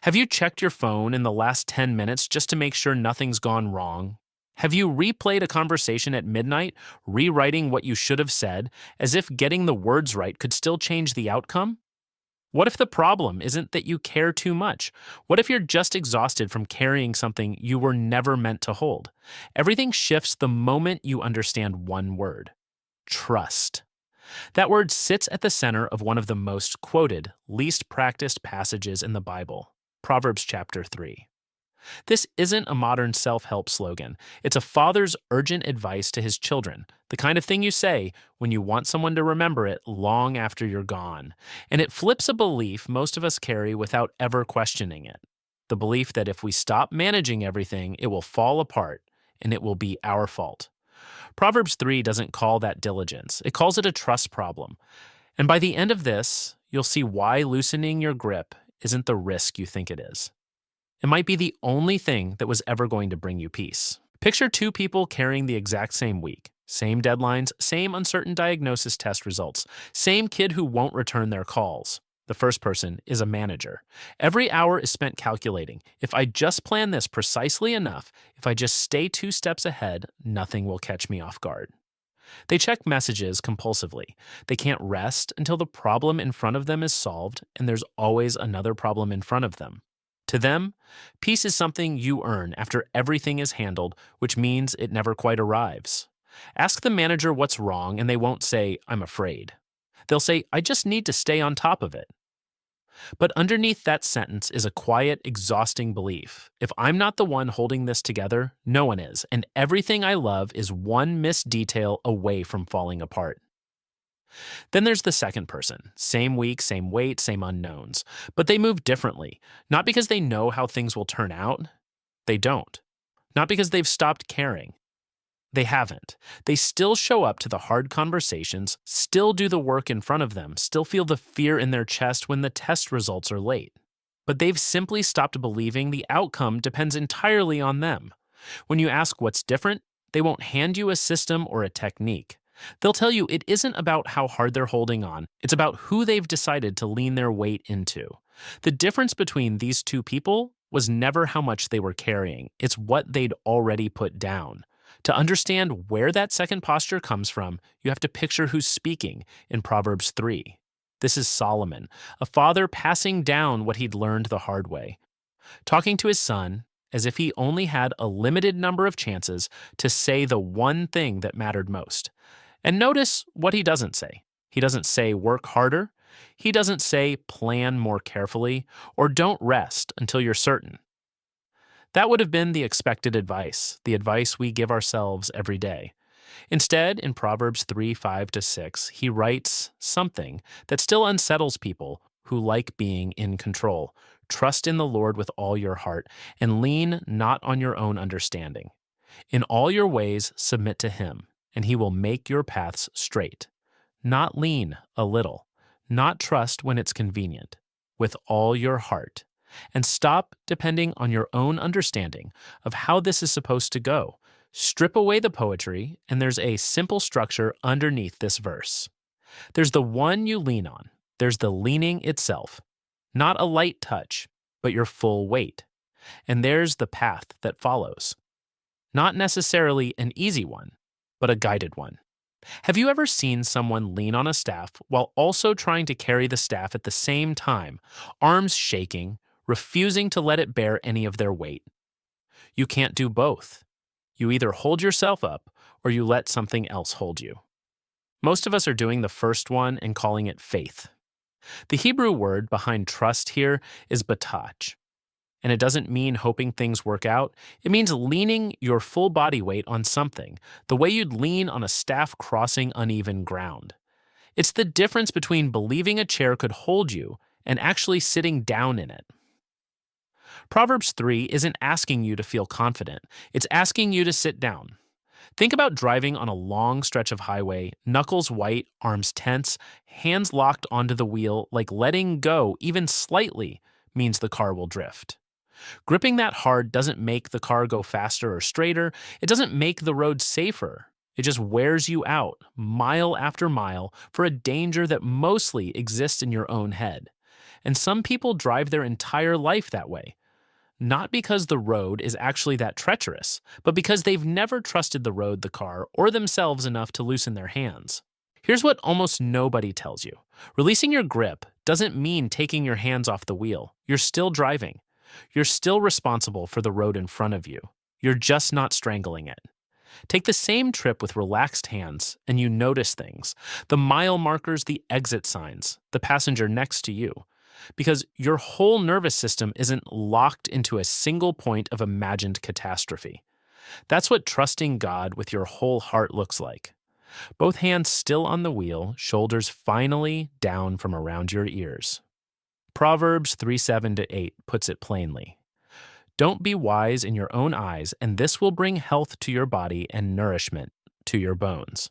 Have you checked your phone in the last 10 minutes just to make sure nothing's gone wrong? Have you replayed a conversation at midnight, rewriting what you should have said, as if getting the words right could still change the outcome? What if the problem isn't that you care too much? What if you're just exhausted from carrying something you were never meant to hold? Everything shifts the moment you understand one word: trust. That word sits at the center of one of the most quoted, least practiced passages in the Bible, Proverbs chapter 3. This isn't a modern self help slogan. It's a father's urgent advice to his children, the kind of thing you say when you want someone to remember it long after you're gone. And it flips a belief most of us carry without ever questioning it: the belief that if we stop managing everything, it will fall apart and it will be our fault. Proverbs 3 doesn't call that diligence, it calls it a trust problem. And by the end of this, you'll see why loosening your grip isn't the risk you think it is. It might be the only thing that was ever going to bring you peace. Picture two people carrying the exact same week, same deadlines, same uncertain diagnosis test results, same kid who won't return their calls. The first person is a manager. Every hour is spent calculating: if I just plan this precisely enough, if I just stay 2 steps ahead, nothing will catch me off guard. They check messages compulsively. They can't rest until the problem in front of them is solved, and there's always another problem in front of them. To them, peace is something you earn after everything is handled, which means it never quite arrives. Ask the manager what's wrong, and they won't say, "I'm afraid." They'll say, "I just need to stay on top of it." But underneath that sentence is a quiet, exhausting belief: if I'm not the one holding this together, no one is, and everything I love is one missed detail away from falling apart. Then there's the second person: same week, same weight, same unknowns. But they move differently, not because they know how things will turn out. They don't. Not because they've stopped caring. They haven't. They still show up to the hard conversations, still do the work in front of them, still feel the fear in their chest when the test results are late. But they've simply stopped believing the outcome depends entirely on them. When you ask what's different, they won't hand you a system or a technique. They'll tell you it isn't about how hard they're holding on, it's about who they've decided to lean their weight into. The difference between these two people was never how much they were carrying, it's what they'd already put down. To understand where that second posture comes from, you have to picture who's speaking in Proverbs 3. This is Solomon, a father passing down what he'd learned the hard way, talking to his son as if he only had a limited number of chances to say the one thing that mattered most. And notice what he doesn't say. He doesn't say work harder. He doesn't say plan more carefully, or don't rest until you're certain. That would have been the expected advice, the advice we give ourselves every day. Instead, in Proverbs 3:5-6, he writes something that still unsettles people who like being in control. Trust in the Lord with all your heart, and lean not on your own understanding. In all your ways submit to him, and he will make your paths straight. Not lean a little, not trust when it's convenient, with all your heart. And stop depending on your own understanding of how this is supposed to go. Strip away the poetry, and there's a simple structure underneath this verse. There's the one you lean on. There's the leaning itself. Not a light touch, but your full weight. And there's the path that follows. Not necessarily an easy one, but a guided one. Have you ever seen someone lean on a staff while also trying to carry the staff at the same time, arms shaking, refusing to let it bear any of their weight? You can't do both. You either hold yourself up or you let something else hold you. Most of us are doing the first one and calling it faith. The Hebrew word behind trust here is batach. And it doesn't mean hoping things work out. It means leaning your full body weight on something, the way you'd lean on a staff crossing uneven ground. It's the difference between believing a chair could hold you and actually sitting down in it. Proverbs 3 isn't asking you to feel confident. It's asking you to sit down. Think about driving on a long stretch of highway, knuckles white, arms tense, hands locked onto the wheel, like letting go even slightly means the car will drift. Gripping that hard doesn't make the car go faster or straighter. It doesn't make the road safer. It just wears you out, mile after mile, for a danger that mostly exists in your own head. And some people drive their entire life that way, not because the road is actually that treacherous, but because they've never trusted the road, the car, or themselves enough to loosen their hands. Here's what almost nobody tells you. Releasing your grip doesn't mean taking your hands off the wheel. You're still driving. You're still responsible for the road in front of you. You're just not strangling it. Take the same trip with relaxed hands, and you notice things: the mile markers, the exit signs, the passenger next to you. Because your whole nervous system isn't locked into a single point of imagined catastrophe. That's what trusting God with your whole heart looks like. Both hands still on the wheel, shoulders finally down from around your ears. Proverbs 3:7-8 puts it plainly. Don't be wise in your own eyes, and this will bring health to your body and nourishment to your bones.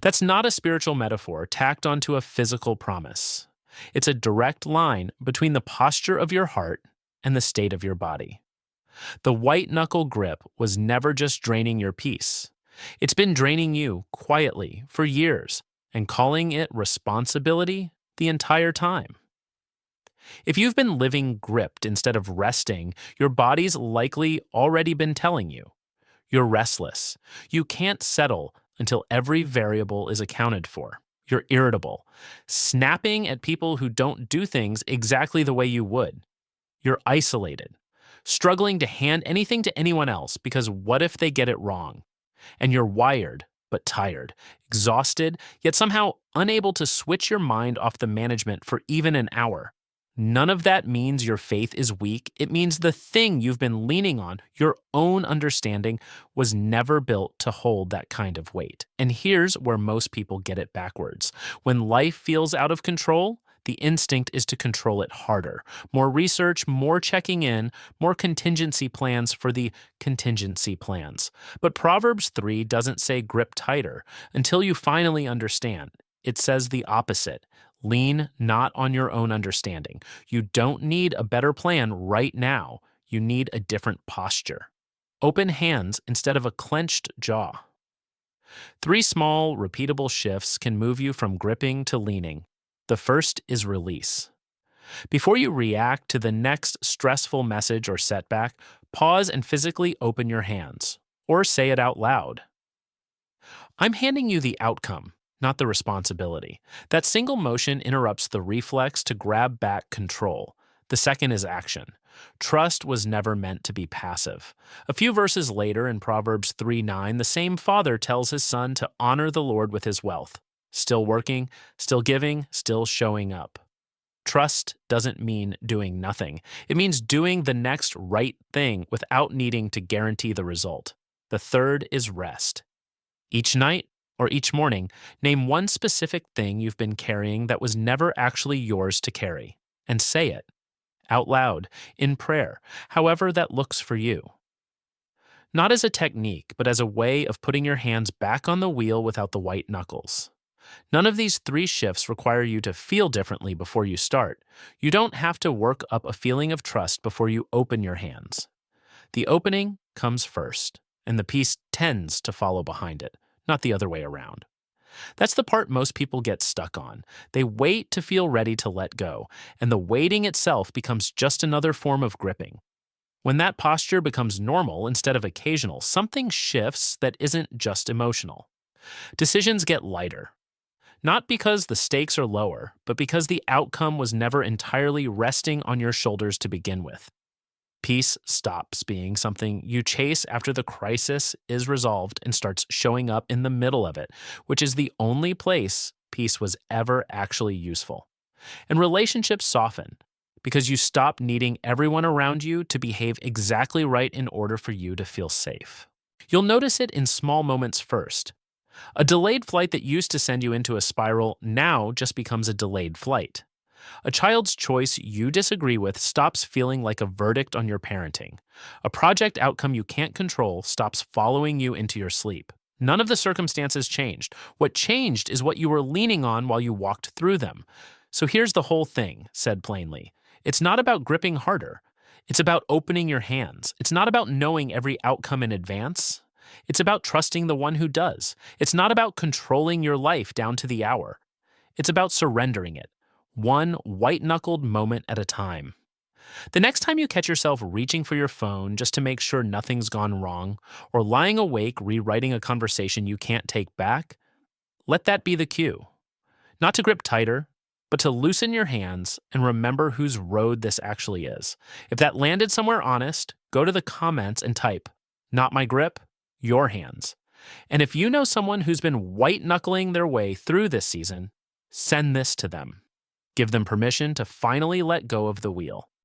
That's not a spiritual metaphor tacked onto a physical promise. It's a direct line between the posture of your heart and the state of your body. The white knuckle grip was never just draining your peace. It's been draining you quietly for years and calling it responsibility the entire time. If you've been living gripped instead of resting, your body's likely already been telling you. You're restless. You can't settle until every variable is accounted for. You're irritable, snapping at people who don't do things exactly the way you would. You're isolated, struggling to hand anything to anyone else because what if they get it wrong? And you're wired, but tired, exhausted, yet somehow unable to switch your mind off the management for even an hour. None of that means your faith is weak. It means the thing you've been leaning on, your own understanding, was never built to hold that kind of weight. And here's where most people get it backwards. When life feels out of control, the instinct is to control it harder. More research, more checking in, more contingency plans for the contingency plans. But Proverbs 3 doesn't say grip tighter until you finally understand. It says the opposite. Lean not on your own understanding. You don't need a better plan right now. You need a different posture. Open hands instead of a clenched jaw. 3 small, repeatable shifts can move you from gripping to leaning. The first is release. Before you react to the next stressful message or setback, pause and physically open your hands, or say it out loud. I'm handing you the outcome, not the responsibility. That single motion interrupts the reflex to grab back control. The second is action. Trust was never meant to be passive. A few verses later in Proverbs 3:9, the same father tells his son to honor the Lord with his wealth. Still working, still giving, still showing up. Trust doesn't mean doing nothing. It means doing the next right thing without needing to guarantee the result. The third is rest. Each night, or each morning, name one specific thing you've been carrying that was never actually yours to carry, and say it out loud, in prayer, however that looks for you. Not as a technique, but as a way of putting your hands back on the wheel without the white knuckles. None of these 3 shifts require you to feel differently before you start. You don't have to work up a feeling of trust before you open your hands. The opening comes first, and the peace tends to follow behind it, not the other way around. That's the part most people get stuck on. They wait to feel ready to let go, and the waiting itself becomes just another form of gripping. When that posture becomes normal instead of occasional, something shifts that isn't just emotional. Decisions get lighter. Not because the stakes are lower, but because the outcome was never entirely resting on your shoulders to begin with. Peace stops being something you chase after the crisis is resolved and starts showing up in the middle of it, which is the only place peace was ever actually useful. And relationships soften because you stop needing everyone around you to behave exactly right in order for you to feel safe. You'll notice it in small moments first. A delayed flight that used to send you into a spiral now just becomes a delayed flight. A child's choice you disagree with stops feeling like a verdict on your parenting. A project outcome you can't control stops following you into your sleep. None of the circumstances changed. What changed is what you were leaning on while you walked through them. So here's the whole thing, said plainly. It's not about gripping harder. It's about opening your hands. It's not about knowing every outcome in advance. It's about trusting the one who does. It's not about controlling your life down to the hour. It's about surrendering it, one white knuckled moment at a time. The next time you catch yourself reaching for your phone just to make sure nothing's gone wrong, or lying awake rewriting a conversation you can't take back, let that be the cue. Not to grip tighter, but to loosen your hands and remember whose road this actually is. If that landed somewhere honest, go to the comments and type, "Not my grip, your hands." And if you know someone who's been white knuckling their way through this season, send this to them. Give them permission to finally let go of the wheel.